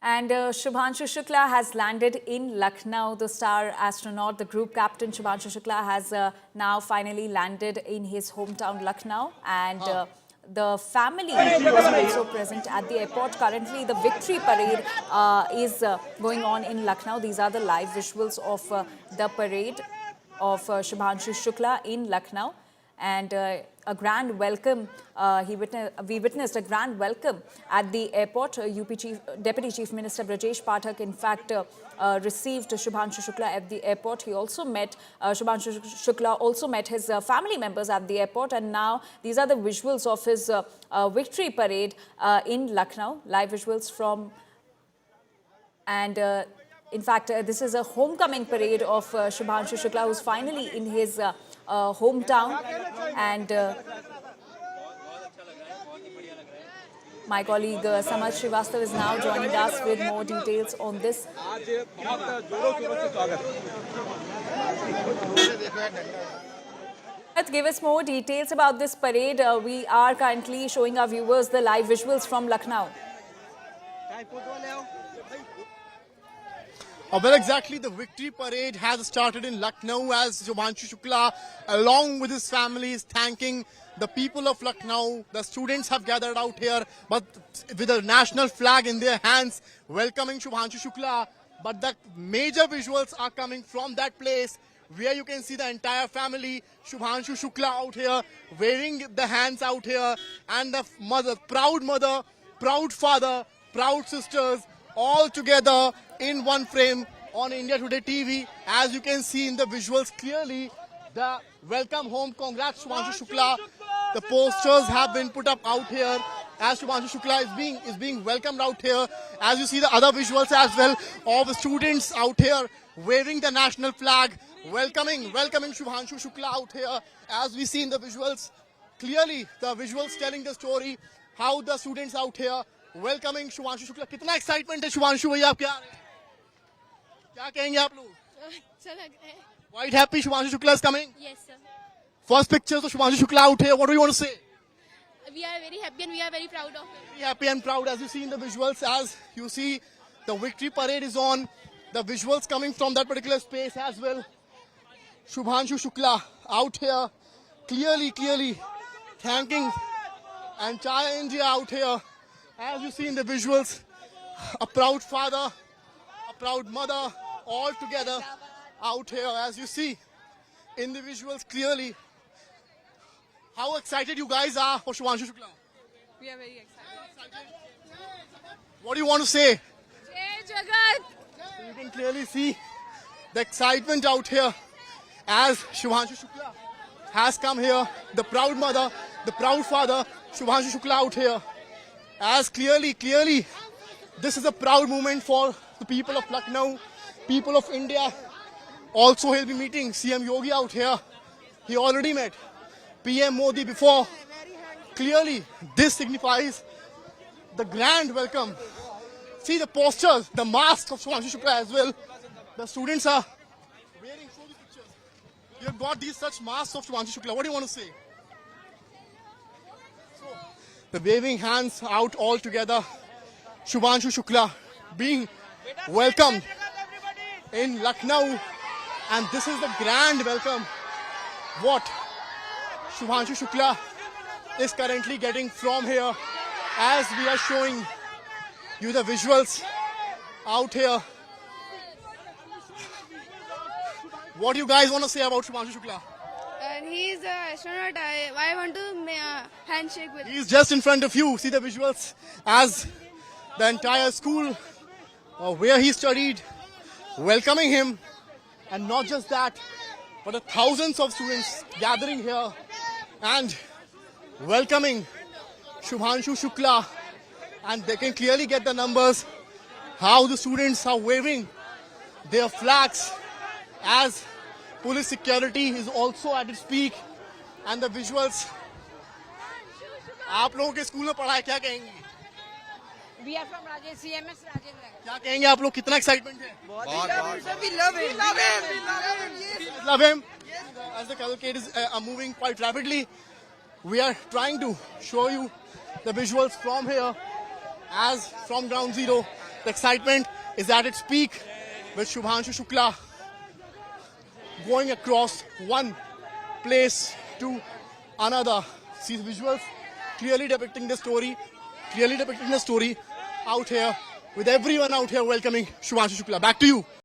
And Shubhanshu Shukla has landed in Lucknow. The star astronaut, the group captain Shubhanshu Shukla, has now finally landed in his hometown Lucknow. And the family was also present at the airport. Currently, the victory parade is going on in Lucknow. These are the live visuals of the parade of Shubhanshu Shukla in Lucknow. And a grand welcome. We witnessed a grand welcome at the airport. Deputy Chief Minister Brajesh Pathak, in fact, received Shubhanshu Shukla at the airport. He also met Shubhanshu Shukla also met his family members at the airport, and now these are the visuals of his victory parade in Lucknow. Live visuals from and. In fact, this is a homecoming parade of Shubhanshu Shukla, who's finally in his hometown. And my colleague Samaj Srivastava is now joining us with more details on this. Give us more details about this parade. We are currently showing our viewers the live visuals from Lucknow. Well, exactly, the victory parade has started in Lucknow as Shubhanshu Shukla, along with his family, is thanking the people of Lucknow. The students have gathered out here, but with a national flag in their hands, welcoming Shubhanshu Shukla. But the major visuals are coming from that place, where you can see the entire family, Shubhanshu Shukla out here, waving the hands out here, and the mother, proud father, proud sisters, all together in one frame on India Today TV. As you can see in the visuals clearly, the welcome home, congrats Shubhanshu Shukla. The posters have been put up out here as Shubhanshu Shukla is being welcomed out here. As you see the other visuals as well of the students out here waving the national flag, welcoming Shubhanshu Shukla out here. As we see in the visuals, clearly the visuals telling the story how the students out here welcoming Shubhanshu Shukla. कितना excitement है शुभांशु भैया, आप क्या कहेंगे आप लोग? अच्छा लग रहा है. Quite happy Shubhanshu Shukla is coming. Yes sir. First pictures of Shubhanshu Shukla out here. What do you want to say? We are very happy and we are very proud of it. Very happy and proud, as you see in the visuals. As you see, the victory parade is on. The visuals coming from that particular space as well. Shubhanshu Shukla out here, clearly thanking, and Chaya India out here. As you see in the visuals, a proud father, a proud mother, all together out here. As you see in the visuals clearly, how excited you guys are for Shubhanshu Shukla. We are very excited. What do you want to say? Jai Jagat! You can clearly see the excitement out here as Shubhanshu Shukla has come here. The proud mother, the proud father, Shubhanshu Shukla out here. As clearly, this is a proud moment for the people of Lucknow, people of India. Also, he'll be meeting CM Yogi out here. He already met PM Modi before. Clearly, this signifies the grand welcome. See the posters, the mask of Shubhanshu Shukla as well. The students are wearing, show these pictures. You've got these such masks of Shubhanshu Shukla. What do you want to say? The waving hands out all together. Shubhanshu Shukla being welcomed in Lucknow. And this is the grand welcome what Shubhanshu Shukla is currently getting from here. As we are showing you the visuals out here. What do you guys want to say about Shubhanshu Shukla? And he is an astronaut. I want to handshake with him. He's just in front of you. See the visuals as the entire school where he studied welcoming him, and not just that, but the thousands of students gathering here and welcoming Shubhanshu Shukla. And they can clearly get the numbers how the students are waving their flags as police security is also at its peak. And the visuals. आप लोगों के school में पढ़ा है, क्या कहेंगे? We are from CMS Rajendra. क्या कहेंगे आप लोग, कितना एक्साइटमेंट है? We Love him. As the cavalcade is moving quite rapidly, we are trying to show you the visuals from here, as from ground zero. The excitement is at its peak with Shubhanshu Shukla going across one place to another. See the visuals clearly depicting the story out here with everyone out here welcoming Shubhanshu Shukla. Back to you.